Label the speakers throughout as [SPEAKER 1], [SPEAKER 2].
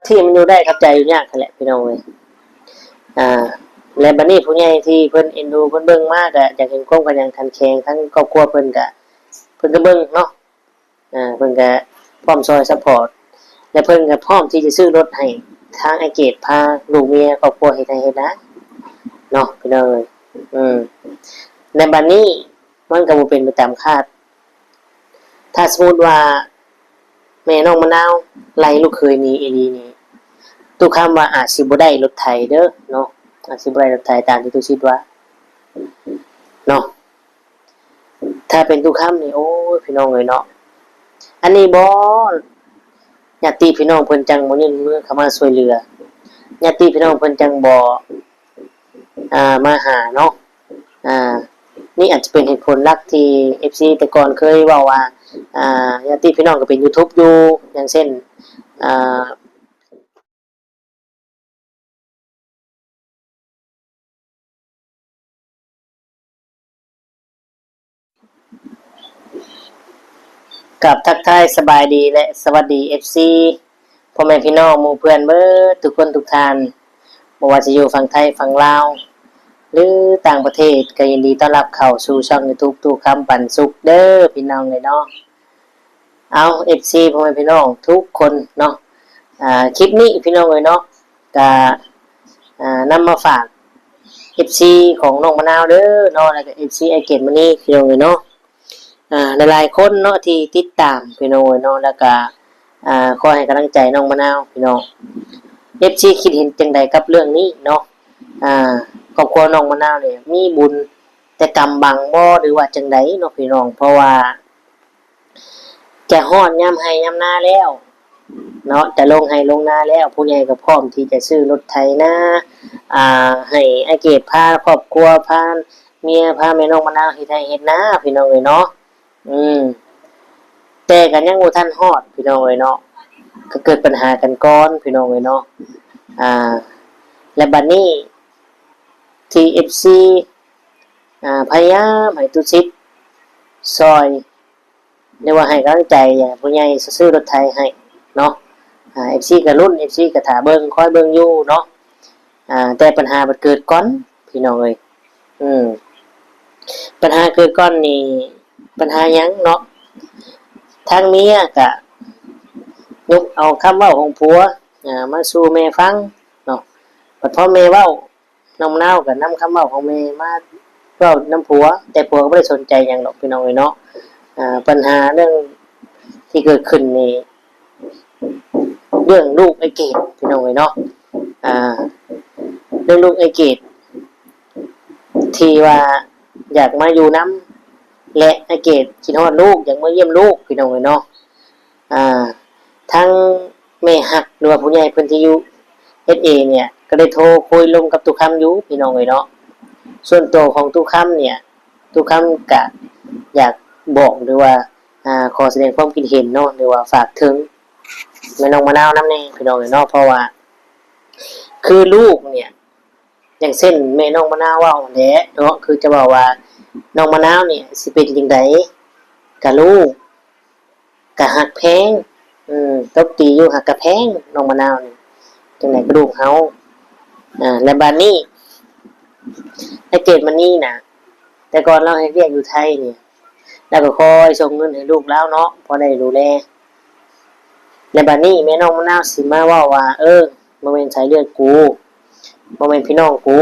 [SPEAKER 1] ที่มันอยู่ได้ครับใจอยู่ยากนั่นแหละพี่น้องเอ้ยอ่าและบัดนี้ผู้ใหญ่ที่เพิ่นเอ็นดูเพิ่นเบิ่งมากอะอยากเห็นความกันอย่างทันแข็งทั้งครอบครัวเพิ่นก็เบิ่งเนาะเพิ่นก็พร้อมซอยซัปพอร์ตและเพิ่นก็พร้อมที่จะซื้อรถให้ทางไอ้เกดพาลูกเมียครอบครัวเฮ็ดให้เฮ็ดนะเนาะพี่น้องเอ้ยอืมในบัดนี้มันก็บ่เป็นไปตามคาดถ้าสมมุติว่าแม่น้องมะนาวไล่ลูกเขยหนีอีหลีนี่ตุคำว่าอาจสิบ่ได้รถไถเด้อเนาะอาจสิบ่ได้รถไถตามที่ตุคิดว่าเนาะถ้าเป็นตุคำนี่โอ้ยพี่น้องเอ้ยเนาะอันนี้บ่ญาติพี่น้องเพิ่นจังบ่ยื่นมือเข้ามาช่วยเหลือญาติพี่น้องเพิ่นจังบ่มาหาเนาะอ่านี่อาจจะเป็นเหตุผลหลักที่ FC แต่ก่อนเคยเว้าว่าญาติพี่น้องก็เป็น YouTube อยู่อย่างเช่นอ่ากับทักทายสบายดีและสวัสดี FC พ่อแม่พี่น้องหมู่เพื่อนเบิดทุกคนทุกท่านบ่ว่าจะอยู่ฝั่งไทยฝั่งลาวหรือต่างประเทศก็ยินดีต้อนรับเข้าสู่ช่อง YouTube ตู้คำปันสุขเด้อพี่น้องเลยเนาะเอา FC พ่อแม่พี่น้องทุกคนเนาะคลิปนี้พี่น้องเลยเนาะก็นำมาฝาก FC ของน้องมะนาวเด้อเนาะแล้วก็ FC ไอเกตมื้อนี้พี่น้องเลยเนาะหลายๆคนเนาะที่ติดตามพี่น้องเนาะแล้วก็ขอให้กำลังใจน้องมะนาวพี่น้อง FC คิดเห็นจังใดกับเรื่องนี้เนาะอ่าครอบครัวน้องมะนาวเนี่ยมีบุญแต่กรรมบังบ่หรือว่าจังใดเนาะพี่น้องเพราะว่าจะฮอดยามให้ยามนาแล้วเนาะจะลงให้ลงนาแล้วผู้ใหญ่ก็พร้อมที่จะซื้อรถไถนาให้อาเกตพาครอบครัวพาเมียพาแม่น้องมะนาวเฮ็ดให้เฮ็ดนาพี่น้องเอ้ยเนาะอืมแต่ก็ยังบ่ทันฮอดพี่น้องเอ้ยเนาะก็เกิดปัญหากันก่อนพี่น้องเอ้ยเนาะอ่าและบัดนี้ TFC พยายามให้ทุกชิดซอยเรียกว่าให้กำลังใจผู้ใหญ่ซื้อรถไถให้เนาะFC ก็ลุ้น FC ก็ท่าเบิ่งคอยเบิ่งอยู่เนาะแต่ปัญหามันเกิดก่อนพี่น้องเอ้ยอืมปัญหาเกิดก่อนนี่ปัญหาหยังเนาะทางเมียก็ยกเอาคำเว้าของผัวมาสู่แม่ฟังเนาะบัดพอแม่เว้าน้องมะนาวก็นำคำเว้าของแม่มาเว้านำผัวแต่ผัวก็บ่ได้สนใจหยังดอกพี่น้องเอ้ยเนาะปัญหาเรื่องที่เกิดขึ้นนี่เรื่องลูกไอ้เกดพี่น้องเอ้ยเนาะเรื่องลูกไอ้เกดที่ว่าอยากมาอยู่นำและไอ้เกดคิดฮอดลูกอยากมาเยี่ยมลูกพี่น้องเอ้ยเนาะทั้งแม่ฮักหรือว่าผู้ใหญ่เพิ่นที่อยู่ SA เนี่ยก็ได้โทรคุยลงกับตุกคำอยู่พี่น้องเอ้ยเนาะส่วนตัวของตุกคำเนี่ยตุกคำก็อยากบอกหรือว่าขอแสดงความคิดเห็นเนาะหรือว่าฝากถึงแม่น้องมะนาวนำแน่พี่น้องเอ้ยเนาะเพราะว่าคือลูกเนี่ยอย่างเช่นแม่น้องมะนาวเว้าแหละเนาะคือจะบอกว่าน้องมะนาวเนี่ยสิเป็นจังไดกับลูกก็ฮักแพงตบตีอยู่ฮักก็แพงน้องมะนาวนี่จังได๋ก็ลูกเฮาและบัดนี้ไอ้เกดมันนี่น่ะแต่ก่อนเราเฮ็ดเวียกอยู่ไทยนี่แล้วก็คอยส่งเงินให้ลูกแล้วเนาะพอได้ดูแลและบัดนี้แม่น้องมะนาวสิมาเว้าว่าบ่แม่นสายเลือดกูบ่แม่นพี่น้องกู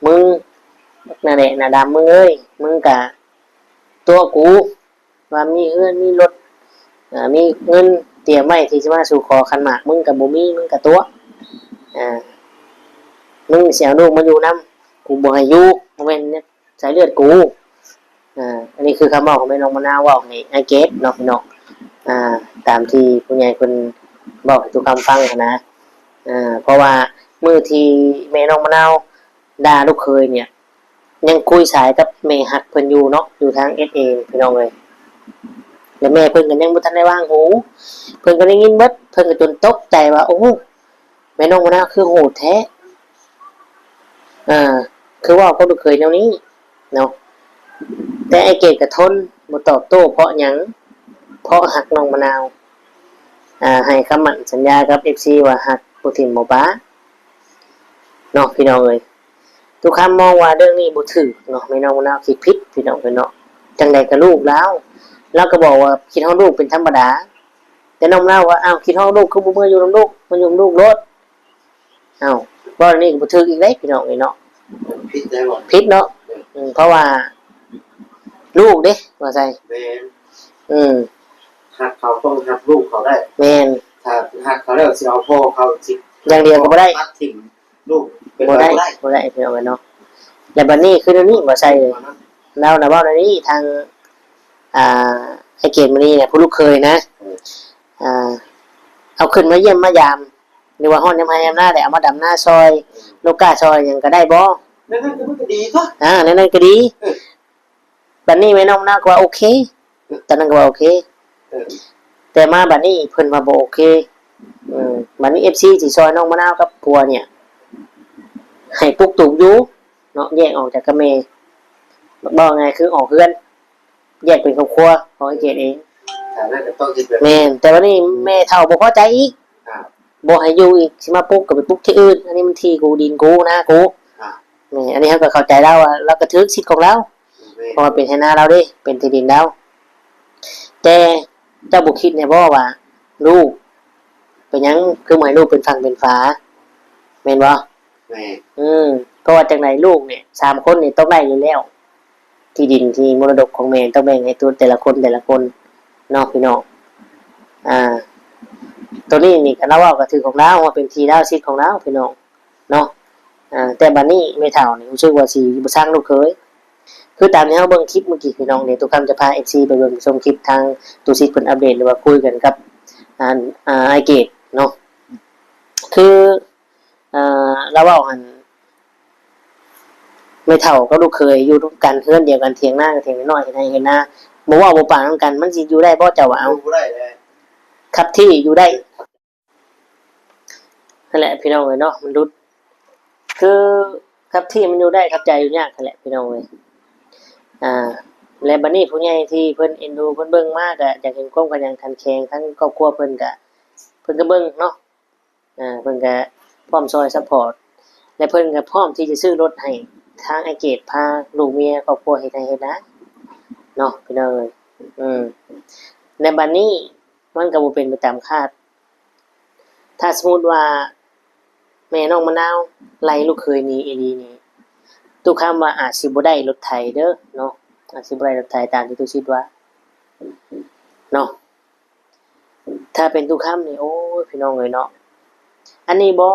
[SPEAKER 1] มึงนั่นแหละหน้าดำมึงเอ้ยมึงก็ตัวกูว่ามีเฮือนมีรถมีเงินเตรียมไว้ที่สิมาสู่ขอขันหมากมึงก็บ่มีมึงก็ตัวอ่ามึงสิเอาลูกมาอยู่นำกูบ่ให้อยู่บ่แม่นสายเลือดกูอันนี้คือคำเว้าของแม่น้องมะนาวเว้าให้ไอ้เกดเนาะพี่น้องตามที่ผู้ใหญ่เพิ่นบอกให้ทุกคำฟังนะเพราะว่ามื้อที่แม่น้องมะนาวด่าลูกเคยเนี่ยยังคุยสายกับแม่ฮักเพิ่นอยู่เนาะอยู่ทาง SA พี่น้องเอ้ยแล้วแม่เพิ่นก็ยังบ่ทันได้วางหูเพิ่นก็ได้ยินเบิดเพิ่นก็จนตกใจว่าโอ้แม่น้องมะนาวคือโหดแท้คือเว้ากับลูกเคยแนวนี้เนาะแต่ไอ้เกดก็ทนบ่ตอบโต้เพราะหยังเพราะฮักน้องมะนาว ให้คำมั่นสัญญากับ FC ว่าฮักบ่ทิ่มบ่ปาเนาะพี่น้องเอ้ยทุกคำมองว่าเรื่องนี้บ่ถูกเนาะแม่น้องมะนาวคิดผิดพี่น้องเพิ่นเนาะจังใดก็ลูกแล้วก็บอกว่าคิดฮอดลูกเป็นธรรมดาแต่น้องมะนาวว่าอ้าวคิดฮอดลูกคือบ่มื้ออยู่นำลูกมันอยู่นำลูกโลดอ้าวบ่นี่ก็บ่ถูกอีกเด้พี่น้องเอ้ยเนาะ
[SPEAKER 2] ผิดได้บ่
[SPEAKER 1] ผิดเนาะเพราะว่าลูกเด้ว่าไส
[SPEAKER 2] แม่น
[SPEAKER 1] อืม
[SPEAKER 2] หักเขาต้องหักลูกเขาได้
[SPEAKER 1] แม่น
[SPEAKER 2] ถ้าหักเขาแล้วสิเอาพ่อเขาสิ
[SPEAKER 1] อย่างเดียวก็บ่ได้
[SPEAKER 2] ตัดทิ่มลูกเป็น
[SPEAKER 1] บ่ได้บ่ได้พี่น้องเอ้ยเนาะแล้วบัดนี้คือเดี๋ยวนี้บ่ใช่แล้วนะเว้าในนี้ทางอ่าไอ้เกตมื้อนี้เนี่ยผู้ลูกเคยนะเอาขึ้นมาเยี่ยมมายามหรือว่าฮ้อนยามให้ยามหน้าได้เอามาดำหน้าซอยโลกาซอยหยังก็ได้บ่
[SPEAKER 2] นั่นก็มันก็ดีตั่ว
[SPEAKER 1] นั่นก็ดีบัดนี้แม่น้องนาก็ว่าโอเคตอนนั้นก็ว่าโอเคแต่มาบัดนี้เพิ่นว่าบ่โอเคบัดนี้ FC สิซอยน้องมะนาวกับผัวเนี่ยให้ปุกตุกอยู่เนาะแยกออกจากกับแม่บ่ไงคือออกเฮือนแยกเป็นครอบครัวของไอ้เกดเอง
[SPEAKER 2] นั่นก็ต้องคิดแบบ
[SPEAKER 1] แม่นแต่วันนี้แม่เฒ่าบ่พอใจอีกบ่ให้อยู่อีกสิมาปลุกก็ไปปลุกที่อื่นอันนี้มันที่กูดินกูนะกูนี่อันนี้เฮาก็เข้าใจแล้วว่าเราก็ถือสิทธิ์ของเราเพราะว่าเป็นที่นาเราเด้เป็นที่ดินเราแต่เจ้าบ่คิดแน่บ่ว่าลูกเป็นหยังคือบ่ให้ลูกเป็นฝั่งเป็นฝาแม่นบ่
[SPEAKER 2] แม่
[SPEAKER 1] เพราะว่าจังได๋ลูกเนี่ย3คนนี่ต้องได้อยู่แล้วที่ดินที่มรดกของแม่ต้องแบ่งให้ตัวแต่ละคนเนาะพี่น้องตัวนี้นี่ก็เราเว้าก็ถือของเราว่าเป็นที่เราสิทธิ์ของเราพี่น้องเนาะแต่บัดนี้แม่เฒ่านี่รู้สึกว่าสิบ่สร้างลูกเคยคือตามที่เฮาเบิ่งคลิปเมื่อกี้พี่น้องเนี่ยทุกคำจะพา FC ไปเบิ่งชมคลิปทางตุสิทธิ์เพิ่นอัปเดตหรือว่าคุยกันกับไอเกตเนาะคือเราเว้าหั่นไม่เท่าก็ลูกเคยอยู่ร่วมกันเฮือนเดียวกันเถียงหน้ากันเถียงน้อยๆเห็นให้เห็นหน้าบ่เว้าบ่ปากนำกันมันสิอยู่ได้บ่เจ้าว่าเอา
[SPEAKER 2] อยู่ได้แหละ
[SPEAKER 1] ครับที่อยู่ได้นั่นแหละพี่น้องเอ้ยเนาะมันรุดคือครับที่มันอยู่ได้ครับใจอยู่ยากนั่นแหละพี่น้องเอ้ยและบัดนี้ผู้ใหญ่ที่เพิ่นเอ็นดูเพิ่นเบิ่งมากอะอยากเห็นความกันอย่างทันแข็งทั้งครอบครัวเพิ่นก็เบิ่งเนาะเพิ่นก็พร้อมซอยซัปพอร์ตและเพิ่นก็พร้อมที่จะซื้อรถให้ทางไอ้เกตพาลูกเมียครอบครัวเฮ็ดให้เฮ็ดนะเนาะพี่น้องเอ้ยในบัดนี้มันก็บ่เป็นไปตามคาดถ้าสมมุติว่าแม่น้องมะนาวไล่ลูกเคยหนีอีหลีนี่ทุกคำว่าอาจสิบ่ได้รถไถเด้อเนาะอาจสิบ่ได้รถไถตามที่ตุคิดว่าเนาะถ้าเป็นทุกคำนี่โอ้ยพี่น้องเอ้ยเนาะอันนี้บ่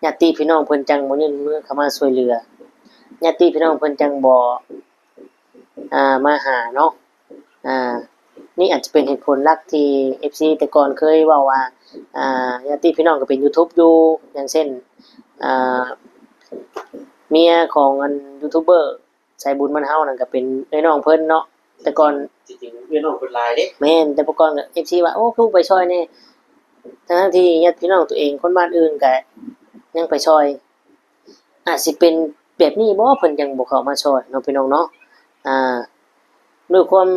[SPEAKER 1] ญาติพี่น้องเพิ่นจังบ่ยื่นมือเข้ามาช่วยเหลือญาติพี่น้องเพิ่นจังบ่มาหาเนาะนี่อาจจะเป็นเหตุผลหลักที่ FC แต่ก่อนเคยเว้าว่าญาติพี่น้องก็เป็น YouTube อยู่อย่างเช่นเมียของอันยูทูบเบอร์สายบุญบ้านเฮานั่นก็เป็นเอ้ยน้องเพิ่นเนาะแต่ก่อน
[SPEAKER 2] จริงๆเมียน้องเพิ่นหลายเด้
[SPEAKER 1] แม่นแต่ก่อนก็ FC ว่าโอ้คือไปช่วยแน่ทั้งที่ญาติพี่น้องตัวเองคนบ้านอื่นก็ยังไปช่วยอาจสิเป็นแบบนี้บ่เพิ่นยังบ่เข้ามาช่วยเนาะพี่น้องเนาะด้วยความ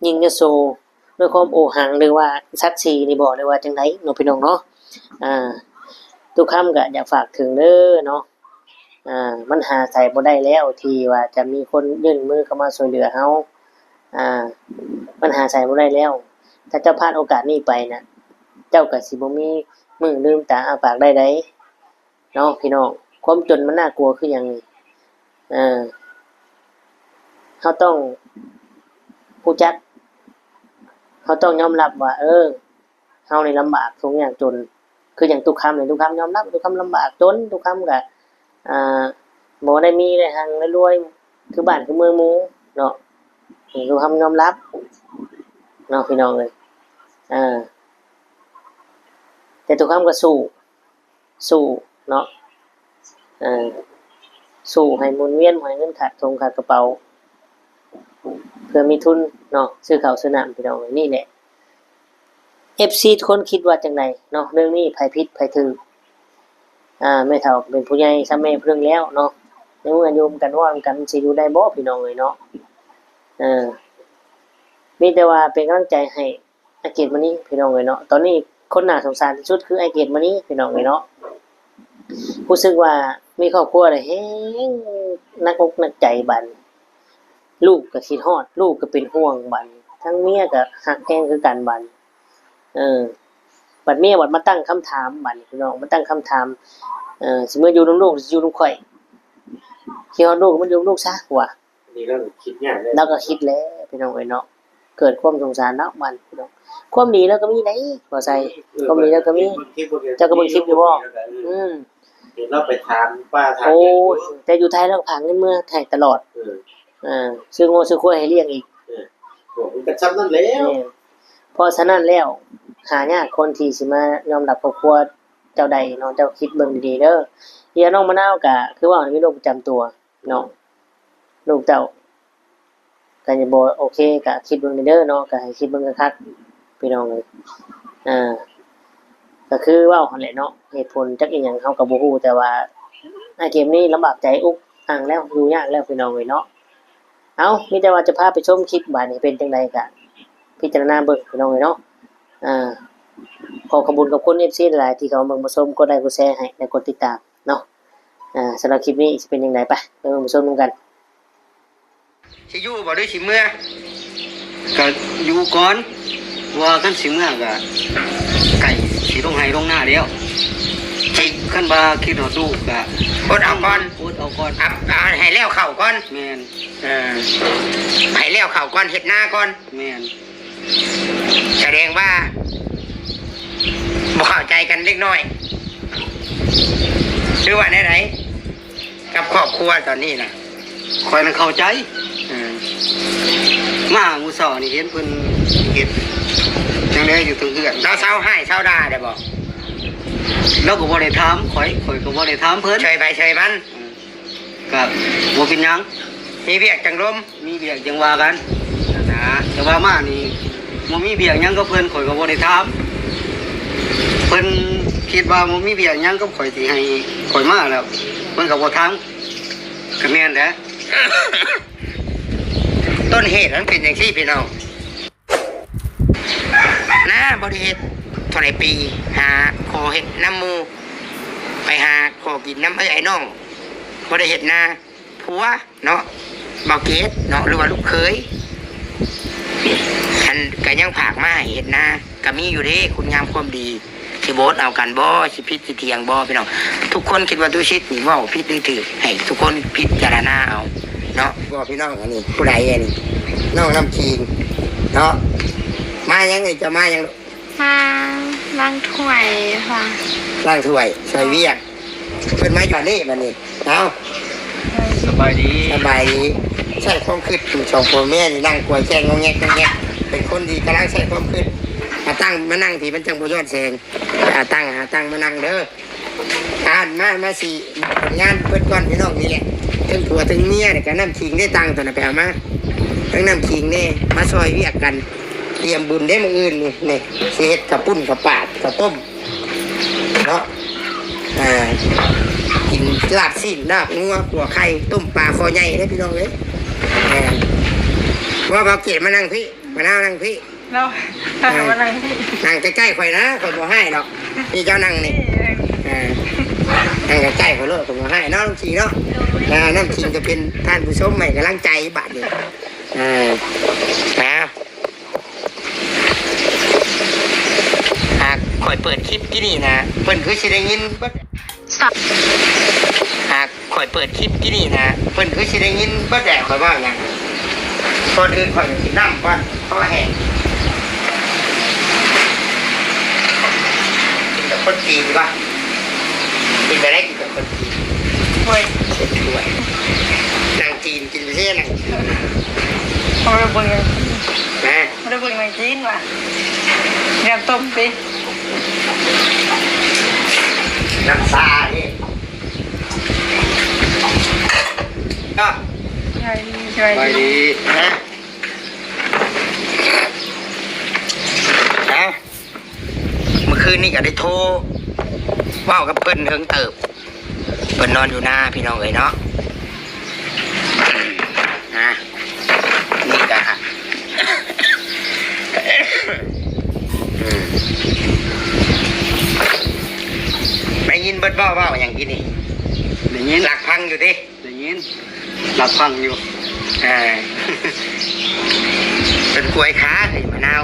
[SPEAKER 1] ยิ่งยโสด้วยความโอหังหรือว่าศักดิ์ศรีนี่บ่หรือว่าจังได๋เนาะพี่น้องเนาะทุกคำก็อยากฝากถึงเด้อเนาะมันหาใส่บ่ได้แล้วที่ว่าจะมีคนยื่นมือเข้ามาช่วยเหลือเฮามันหาใส่บ่ได้แล้วถ้าเจ้าพลาดโอกาสนี้ไปน่ะเจ้าก็สิบ่มีมื้อลืมตาอ้าปากได้เนาะพี่น้องความจนมันน่ากลัวคือหยังนี่เฮาต้องรู้จักเฮาต้องยอมรับว่าเฮานี่ลำบากทุกอย่างจนคือหยังทุกคำนี่ทุกคำยอมรับทุกคำลำบากจนทุกคำก็บ่ได้มีได้หังได้รวยคือบ้านคือเมืองหมู่เนาะทุกคำยอมรับเนาะพี่น้องเอ้ยแต่ทุกคำก็สู้เนาะสู้ให้หมุนเวียนให้เงินขาดขาดกระเป๋าเพื่อมีทุนเนาะซื้อข้าวซื้อน้ำพี่น้องนี่แหละ FC ทุกคนคิดว่าจังไดเนาะเรื่องนี้ไผผิดไผถูกแม่เฒ่าเป็นผู้ใหญ่ซะแม่เพิ่งแล้วเนาะในเมื่อโยมกันว่ากันสิอยู่ได้บ่พี่น้องเอ้ยเนาะมีแต่ว่าเป็นกำลังใจให้ ไอเกตมานี่พี่น้องเลยเนาะตอนนี้คนน่าสงสารที่สุดคือไอเกตมานี่พี่น้องเลยเนาะรู้สึกว่ามีครอบครัวเลยเฮ้งนักอกนักใจบันลูกก็คิดฮอดลูกก็เป็นห่วงบันทั้งเมียก็หักแห้งคือกันบันบัดเมียบัดมาตั้งคำถามบัดพี่น้องมาตั้งคำถามสิเมื่ออยู่นำลูกสิอยู่นำข่อยคิดฮอดลูกมันอยู่นำลูกซะว่า
[SPEAKER 2] นี่ก็คิดยากเลย
[SPEAKER 1] แล้วก็คิดแล้วพี่น้องเอ้ยเนาะเกิดความสงสารเนาะมันพี่น้องความดีแล้วก็มีได้บ่ใส่ความดีแล้วก็มีเจ้าก็เบิ่งคลิปอยู่บ่อืม
[SPEAKER 2] เดี๋ยวเราไปถามป้าถาม
[SPEAKER 1] โอ้แต่อยู่ไทยแล้วก็ผางเงินเมื่อไทยตลอดซื้อโง่ซื้อควายให้เลี้ยงอีก
[SPEAKER 2] ผมก็ซ้ำนั่นแล้ว
[SPEAKER 1] เพราะฉะนั้นแล้วหายากคนที่สิมายอมรับครอบครัวเจ้าใดเนาะเจ้าคิดเบิ่งดีๆเด้อเฮียน้องมะนาวก็คือว่ามีโรคประจำตัวเนาะลูกเจ้าก็จะบ่โอเคก็คิดเบิ่งเด้อเนาะก็ให้คิดเบิ่งคักๆพี่น้องเอ้ยก็คือเว้าหั่นแหละเนาะเหตุผลจักอีหยังเฮาก็บ่ฮู้แต่ว่าไอ้เกมนี้ลำบากใจอุกอังแล้วอยู่ยากแล้วพี่น้องเอ้ยเนาะเอามีแต่ว่าจะพาไปชมคลิปบาดนี้เป็นจังไดก็พิจารณาเบิ่งพี่น้องเอ้ยเนาะขอขอบคุณกับคน FC หลายๆที่เขาเบิ่งมาชมกดไลค์กดแชร์ให้และกดติดตามเนาะสำหรับคลิปนี้สิเป็นจังไดไปเบิ่งมาชมกัน
[SPEAKER 3] สิอยู่บ่ได้สิเมื่อก็อยู่ก่อนว่ากันสิเมื่อก็ไก่สิลงให้ลงหน้าแล้วสิคันว่าคิดฮอดลูกก็
[SPEAKER 4] อดเอาก่อน
[SPEAKER 3] อดเอาก่อน
[SPEAKER 4] ให้แล้วเข่าก่อน
[SPEAKER 3] แม่น
[SPEAKER 4] ให้แล้วเข่าก่อนเฮ็ดหน้าก่อน
[SPEAKER 3] แม่น
[SPEAKER 4] แสดงว่าบ่เข้าใจกันเล็กน้อยหรือว่าไหนๆกับครอบครัวตอนนี้นะ
[SPEAKER 3] คอยมันเข้าใจมาหมู่สอนี่เห็นเพิ่นเฮ็ดจังได๋อยู่ถึงเฮือน
[SPEAKER 4] เราเศร้าให้เศร้าด่าได้บ่
[SPEAKER 3] เราก็บ่ได้ถามข่อยก็บ่ได้ถามเพิ่น
[SPEAKER 4] เฉยไปเฉยมัน
[SPEAKER 3] ก็บ่เป็นหยัง
[SPEAKER 4] มีเวียกจังลม
[SPEAKER 3] มีเบียกจังว่ากันนะแต่ว่ามานี่บ่มีเบียกหยังก็เพิ่นข่อยก็บ่ได้ถามเพิ่นคิดว่าบ่มีเบียกหยังก็ข่อยสิให้ข่อยมาแล้วเพิ่นก็บ่ถามก็แม่นแหละ
[SPEAKER 4] ต้นเหตุมันเป็นอย่างที่พี่น้องนะบริเหตุเท่าไหรปีหาขอเห็ดน้ำมูไปหาขอกินน้ำไอ้น้องบริเหตุนาผัวเนาะบาเกตเนาะหรือว่าลูกเคยฉันก็ยังผากมาให้เห็ดนาก็มีอยู่เด้คุณงามความดีสิโบสเอากันบ่สิพิษสิเทียงบ่พี่น้องทุกคนคิดว่าตุชิดนี่ว่าพิษถือให้ทุกคนพิจารณาเอาเนาะบ่พี่น้องอันนี้ผู้ใดอันนี้น้องน้ำคิงเนาะมายังไงจะมายัง
[SPEAKER 5] มาล้างถ้วยค่ะ
[SPEAKER 4] ล้างถ้วยใส่เวียกเพิ่นมาอยู่นี่บัดนี้เอา
[SPEAKER 3] สบายดี
[SPEAKER 4] สบายดีใช่ความคิดอยู่สองพ่อแม่นี่นั่งกวยแช่งงแงกงแงกเป็นคนดีกำลังใช้ความคิดมาตั้งมานั่งที่มันจังบ่ยอดแสงตั้งมานั่งเด้อมาสิผลงานเพิ่นก่อนพี่น้องนี่แหละถึงผัวถึงเมียเนี่ยก็น้ำขิงได้ตังค์ตัวน่ะไปเอามาทั้งน้ำขิงนี่มาซอยเวียกกันเตรียมบุญได้มื้ออื่นนี่สิเฮ็ดข้าวปุ้นข้าวปาดข้าวต้มเนาะกินลาบสิ้นลาบงัวหัวไข่ต้มปลาคอใหญ่ได้พี่น้องเลยว่าเบาเกียรมานั่งพี่มานั่งพี่
[SPEAKER 5] เรามานั่งที่
[SPEAKER 4] นั่งใกล้ๆข่อยนะข่อยบ่ให้หรอกพี่เจ้านั่งนี่นั่งใกล้ๆข่อยเลยข่อยบ่ให้เนาะน้ำขิงเนาะน้ำขิงจะเป็นท่านผู้ชมใหม่กำลังใจบาดนี่หากข่อยเปิดคลิปที่นี่นะเพิ่นคือสิได้ยินบ่หากข่อยเปิดคลิปที่นี่นะเพิ่นคือสิได้ยินบ่แดกข่อยว่าหยังก่อนอื่นข่อยสิน้ำก่อนเพราะแห้งกินกับคนจีนดีกว่ากินไปได้กินกับคนจีน
[SPEAKER 5] ถ้วย
[SPEAKER 4] เช็ดถ้วยนางจีนกินไปเช่นนางจีน
[SPEAKER 5] เขาไม่ได้เบิ่งอย่าง
[SPEAKER 4] นะ
[SPEAKER 5] ไม่ได้เบิ่งอย่างจีนว่ะเรียบต้มสิ
[SPEAKER 4] น้ำซานี่ก็
[SPEAKER 5] ช่วยดีช่วย
[SPEAKER 3] สบาย
[SPEAKER 5] ดี
[SPEAKER 3] ดี
[SPEAKER 4] นะเอาเมื่อคืนนี้ก็ได้โทรเว้ากับเพิ่นเฮิงเติบเพิ่นนอนอยู่หน้าพี่น้องเอ้ยเนาะนี่ก็ ได้ยินเบิดบ่เว้าอย่างกินนี่
[SPEAKER 3] ได้ยิน
[SPEAKER 4] หลักพังอยู่ดิ
[SPEAKER 3] ได้ยินหลับฟังอยู่
[SPEAKER 4] อ่า เป็นกล้วยขาเฮ้ยมะนาว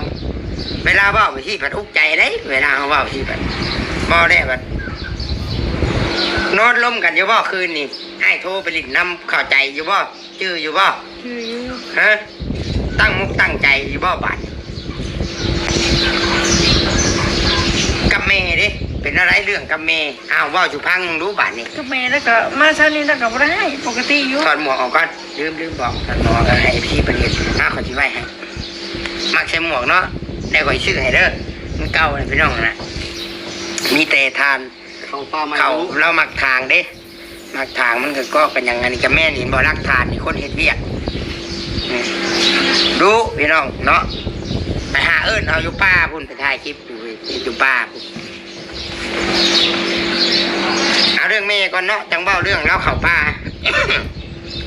[SPEAKER 4] เวลาเว้าไปที่ผัดอุกใจได้เวลาเขาเว้าที่ผัดบ่ได้ผัดนอนล้มกันอยู่บ่คืนนี่ให้โทรไปลิ้นน้ำเข้าใจอยู่บ่ชื่ออยู่บ่
[SPEAKER 5] ชื่ออยู่
[SPEAKER 4] ฮะตั้งมุกตั้งใจอยู่บ่บาดกับแม่ดิเป็นอะไรเรื่องกับแม่อ้าวเว้าอยู่พังมึงรู้บาดนี่
[SPEAKER 5] ก็แม่แล้วก็มาเช้านี้แล้วก็บ่ได้ปกติอยู่
[SPEAKER 4] ถอดหมวกออกก่อนลืมบอกถอดหมวกออกให้พี่ประเดี๋ยวหาคนที่ไว้ให้มักใส่หมวกเนาะได้ก่อยชื่อให้เด้อมันเก่าเลยพี่น้องนะมีแต่ทาน
[SPEAKER 3] เข้าป่าไม้
[SPEAKER 4] เขา
[SPEAKER 3] รู้
[SPEAKER 4] เรามักทางเด้มักทางมันก็กันอย่างนี้กับแม่นี่บ่รักทานนี่คนเฮ็ดเวียกดูพี่น้องเนาะไปหาเอิ้นเอาอยู่ป้าพุ่นไปถ่ายคลิปอยู่ป้าพุ่นเอาเรื่องแม่ก่อนเนาะจังเบ้าเรื่องเล่าเข้าป้า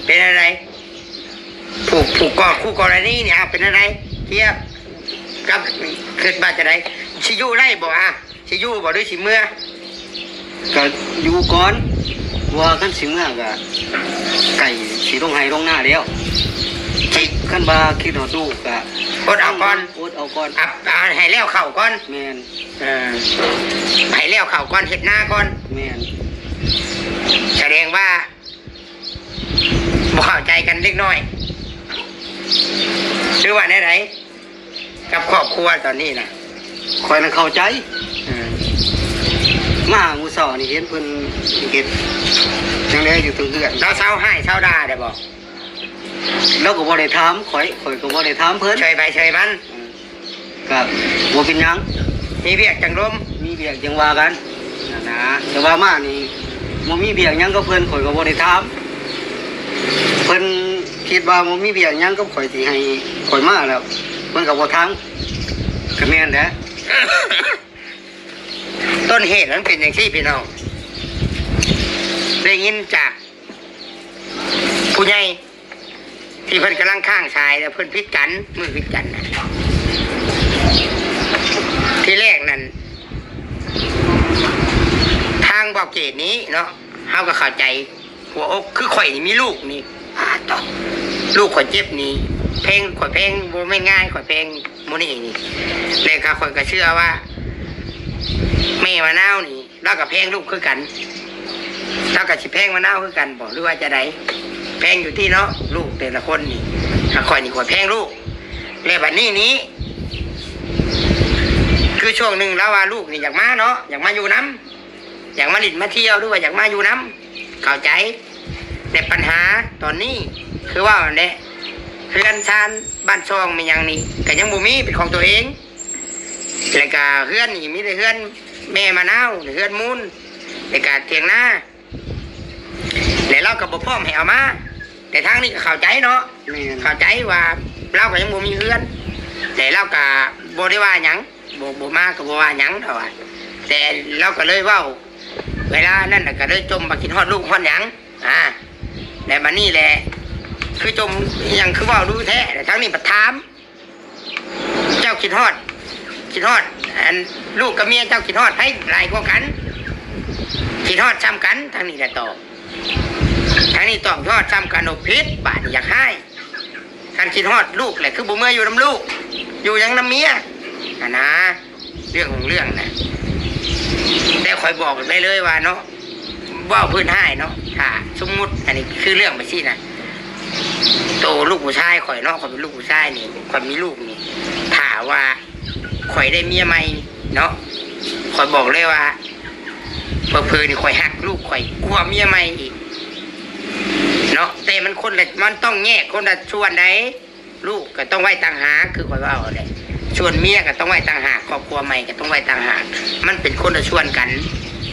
[SPEAKER 4] เป็นอะไรผูกกอคู่กรณีเนี่ยเป็นอะไรเทียบกับขึ้นบ้านจะได้ชิยูได้บ่ชิยูบ่ด้วยสิเมื่อ
[SPEAKER 3] ก็อยู่ก่อนว่ากันสิเมื่อก็ไก่สิลงให้ลงหน้าเดียวขั้นบาคิดหอดูก็
[SPEAKER 4] อดเอาก่อน
[SPEAKER 3] อดเอาก่อน
[SPEAKER 4] เอาให้แล้วเข่าก่อน
[SPEAKER 3] แมน
[SPEAKER 4] ให้แล้วเข่าก่อนเห็ดหน้าก่อน
[SPEAKER 3] แมน
[SPEAKER 4] แสดงว่าบ่เข้าใจกันเล็กน้อยหรือว่าไหนกับครอบครัวตอนนี้นะ
[SPEAKER 3] คอยมันเข้าใจมาหมูสอนี่เห็นเพิ่นเก็บยังไงอยู่ตรงเกือน
[SPEAKER 4] เราเศร้าให้เศร้าด่าได้บอก
[SPEAKER 3] แล้วก็บ่ได้ถามข่อยก็บ่ได้ถามเพิ่น
[SPEAKER 4] เฉยไปเฉยมัน
[SPEAKER 3] ก็บ่เป็นหยัง
[SPEAKER 4] มีเวียกจังลม
[SPEAKER 3] มีเบียกยังว่ากันนะแต่ว่ามานี่บ่มีเบียกหยังก็เพิ่นข่อยก็บ่ได้ถามเพิ่นคิดว่าบ่มีเบียกหยังก็ข่อยสิให้ข่อยมาแล้วเพิ่นก็บ่ถามก็แม่นแหละ
[SPEAKER 4] ต้นเหตุมันเป็นอย่างที่พี่น้องได้ยินจากผู้ใหญ่ที่เพิ่นกำลังข้างชายแล้วเพิ่นพิดกันมือพิดกันนะที่แรกนั้นทางบอกเกตนี้เนาะเฮาก็เข้าใจหัวอกคือข่อยนี่มีลูกนี่ต่อลูกข่อยเจ็บนี่เพลงข่อยเพลงบ่ไม่ง่ายข่อยเพลงโมนี่นี่เลยค่ะข่อยก็เชื่อว่าแม่มะนาวนี่เรากับเพลงลูกคือกันเรากับสิเพลงมะนาวคือกันบอกหรือว่าจะไดเพลงอยู่ที่เนาะลูกแต่ละคนนี่ถ้าข่อยนี่ข่อยเพลงลูกแล้วบัดนี้คือช่วงหนึ่งแล้วว่าลูกนี่อยากมาเนาะอยากมาอยู่น้ำอยากมาดินมาเที่ยวด้วยอยากมาอยู่น้ำเข้าใจแต่ปัญหาตอนนี้คือว่าเนี่ยเฮือนชานบ้านช่องมีอย่างนี้ก็ยังบ่มีเป็นของตัวเองแล้วก็เฮือนนี่มีแต่เฮือนแม่มะนาวเฮือนมูลแล้วก็เถียงนาแล้วเราก็บ่พร้อมให้เอามาแต่ทางนี้ก็เข้าใจเนาะ
[SPEAKER 3] แม่น
[SPEAKER 4] เข้าใจว่าเราก็ยังบ่มีเฮือนแต่เราก็บ่ได้ว่าหยังบ่มาก็บ่ว่าหยังเท่าไหร่แต่เราก็เลยเว้าเวลานั้นน่ะก็เลยจมมาคิดฮอดลูกฮอดหยังแต่บัดนี้แหละคือจมอหยังคือเว้าดูแท้แต่ทั้งนี้บัดถาม เจ้าคิดฮอดอันลูกกับเมียเจ้าคิดฮอดให้หลายกว่ากันคิดฮอดซ้ำกันทั้งนี้แหละตอบทั้งนี้ตอบฮอดซ้ำกันโอพิษบาดอยากให้การคิดฮอดลูกแหละคือบ่เมื่ออยู่น้ำลูกอยู่ยังน้ำเมียนะเรื่องของเรื่องนะแต่คอยบอกได้เลยว่าเนาะว่าพื้นให้เนาะถ้าสมมุติอันนี้คือเรื่องไม่ใช่นะโตลูกผู้ชายข่อยเนาะข่อยเป็นลูกผู้ชายนี่ข่อยมีลูกนี่ถ้าว่าข่อยได้เมียใหม่เนาะข่อยบอกเลยว่าเพื่อนี่ข่อยหักลูกข่อยกลัวเมียใหม่อีกเนาะแต่มันคนละมันต้องแยกคนละส่วนใดลูกก็ต้องไว้ต่างหากคือข่อยว่าเอาเลยส่วนเมียก็ต้องไว้ต่างหากครอบครัวใหม่ก็ต้องไว้ต่างหากมันเป็นคนละส่วนกัน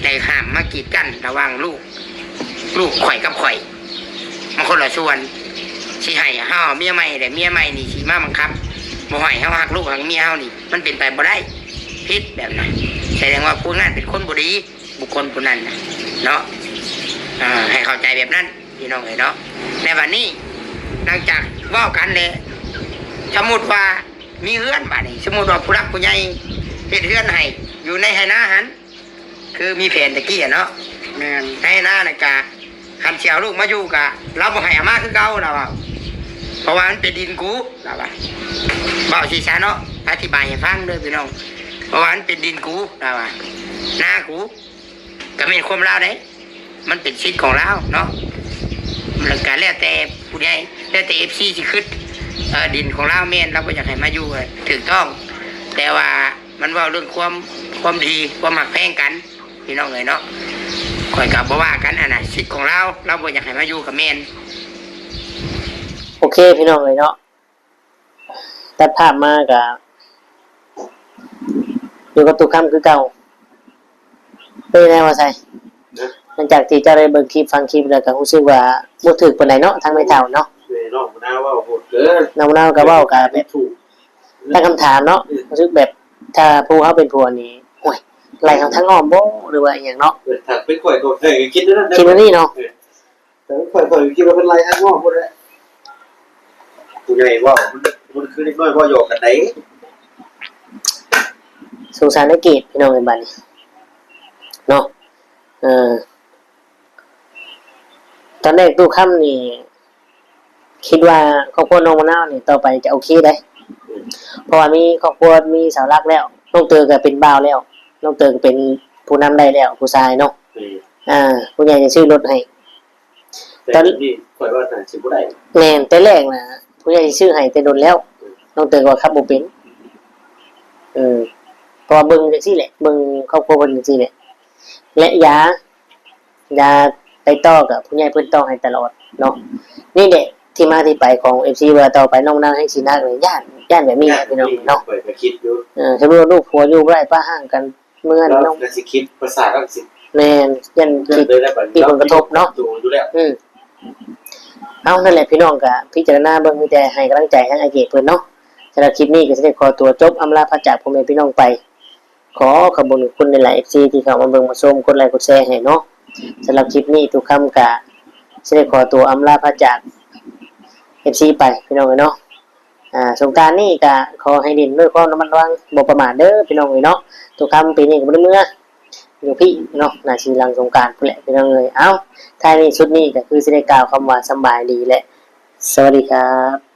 [SPEAKER 4] แต่ห้ามมากีดกันระหว่างลูกข่อยกับข่อยมันคนละส่วนสิให้เฮาเมียใหม่แต่เมียใหม่นี่สิมาบังคับบ่ให้เฮาหักลูกหักเมียเฮานี่มันเป็นไปบ่ได้ผิดแบบนั้นแสดงว่าผู้นั้นเป็นคนบ่ดีบุคคลผู้นั้นนะเนาะให้เข้าใจแบบนั้นพี่น้องเอ้ยเนาะในวันนี้หลังจากเว้ากันเลยสมมุติว่ามีเฮือนบัดนี้สมมุติว่าผู้รักผู้ใหญ่ เฮ็ดเฮือนให้อยู่ในไหนาหันคือมีแผนตะกี้อะเนาะ
[SPEAKER 3] แม่น
[SPEAKER 4] ให้หน้าน่ะกะคันเสียวลูกมาอยู่กะเราบ่ให้อามาคือเก่าเราว่าเพราะว่ามันเป็นดินกูเราว่าบอกสิซะเนาะอธิบายให้ฟังเด้อพี่น้องเพราะว่ามันเป็นดินกูเราว่าหน้ากูก็เป็นความเราเด้มันเป็นสิทธิ์ของเราเนาะมันก็แล้วแต่ผู้ใดแล้วแต่ FC สิคิดดินของเราแม่นเราบ่อยากให้มาอยู่อะถูกต้อง แต่ว่ามันเว้าเรื่องความดีความหักแพงกันพี่น้องเอ้ยเนาะข่อยกับบ่ว่ากันน่ะสิทธิ์ของเราบ่อยากให้มาอยู่กับแม่น
[SPEAKER 1] โอเคพี่น้องเลยเนาะตัดภาพมากับอยู่กับตุกคำคือเก่าเป็นไงวะไซหลังจากที่จะได้เบิ่งคลิปฟังคลิปแล้วก็รู้สึกว่าบ่ถูกปานใดเนาะทางไม่เท่าเนาะ
[SPEAKER 2] เลยน้องมะนาวว่าโหดเกิน
[SPEAKER 1] น้ำเน่าก็เว้าก็แบบ
[SPEAKER 2] ถูก
[SPEAKER 1] ตั้งคำถามเนาะรู้สึกแบบถ้าผู้เขาเป็นผัวนี่โอ้ยไล่เขาทั้งอ้อมบ่หรือว่าอหย่างเนาะ
[SPEAKER 2] ถ้าเป็นข่อยก็คิดนั่น
[SPEAKER 1] คิดว่านี่เนาะ
[SPEAKER 2] แต่ข่อยคิดว่าเป็นไรทั้งง้อหมดเลยผู้ใหญ่ว่ามันคือเล็กน้อยว่าหยอกกันได้
[SPEAKER 1] สงสารนักเกตพี่น้องในบ้านนี่เนาะตอนแรกตู้ค่ำนี่คิดว่าครอบครัวน้องมะนาวนี่ต่อไปจะโอเคได้เพราะว่ามีครอบครัวมีเสาหลักแล้วน้องเตอก็เป็นบ่าวแล้วน้องเตอก็เป็นผู้นำได้แล้วผู้ชายเนาะผู้ใหญ่จะซื้อรถให้
[SPEAKER 2] แต่นี่ข่อยว่าน่าสิบ่ได้
[SPEAKER 1] แม่นแต่แรกนะผู้ใหญ่ซื้อให้แต่โดนแล้วน้องเตอก็ขับบ่เป็นเพราะว่าเบิ่งจังซี่แหละเบิ่งครอบครัวเพิ่นจังซี่แหละและยาไปต่อกับผู้ใหญ่เพิ่นต่อให้ตลอดเนาะนี่แหละที่มาที่ไปของ FC ว่าต่อไปน้องนางให้สินักเลยย่านแบบนี้พี่น้องเนาะ
[SPEAKER 2] ข่อยก็คิดอยู่
[SPEAKER 1] สมมุติว่าลูกผัวอยู่บ่ได้ป้าห่างกันเมื่อ
[SPEAKER 2] แล้ว
[SPEAKER 1] น้อง
[SPEAKER 2] ก็สิคิดภาษาก็สิ
[SPEAKER 1] แม่นยันคิด
[SPEAKER 2] เลยแล้วบัด
[SPEAKER 1] มีผลกระทบเนาะ
[SPEAKER 2] อยู่แล้ว
[SPEAKER 1] เอานั่นแหละพี่น้องก็พิจารณาเบิ่งมีแต่ให้กำลังใจทั้งอาเกตเพิ่นเนาะสำหรับคลิปนี้ก็สิได้ขอตัวจบอำลาพระจากพ่อแม่พี่น้องไปขอขอบคุณในหลาย FC ที่เข้ามาเบิ่งมาชมกดไลค์กดแชร์ให้เนาะสำหรับคลิปนี้ทุกคำก็สิได้ขอตัวอำลาพระจาก FC ไปพี่น้องเนาะสงกรานต์นี้ก็ขอให้ดินด้วยความระมัดระวังบ่ประมาทเด้อพี่น้องเนาะทุกคำปีนี้ก็บ่ได้เมื่ออยู่พี่เนาะน่าสิหลังสงกรานต์พุ่นแหละพี่น้องเอ้ยเอ้าท้ายนี้ชุดนี้ก็คือสิได้กล่าวคำว่าสำบายดีและสวัสดีครับ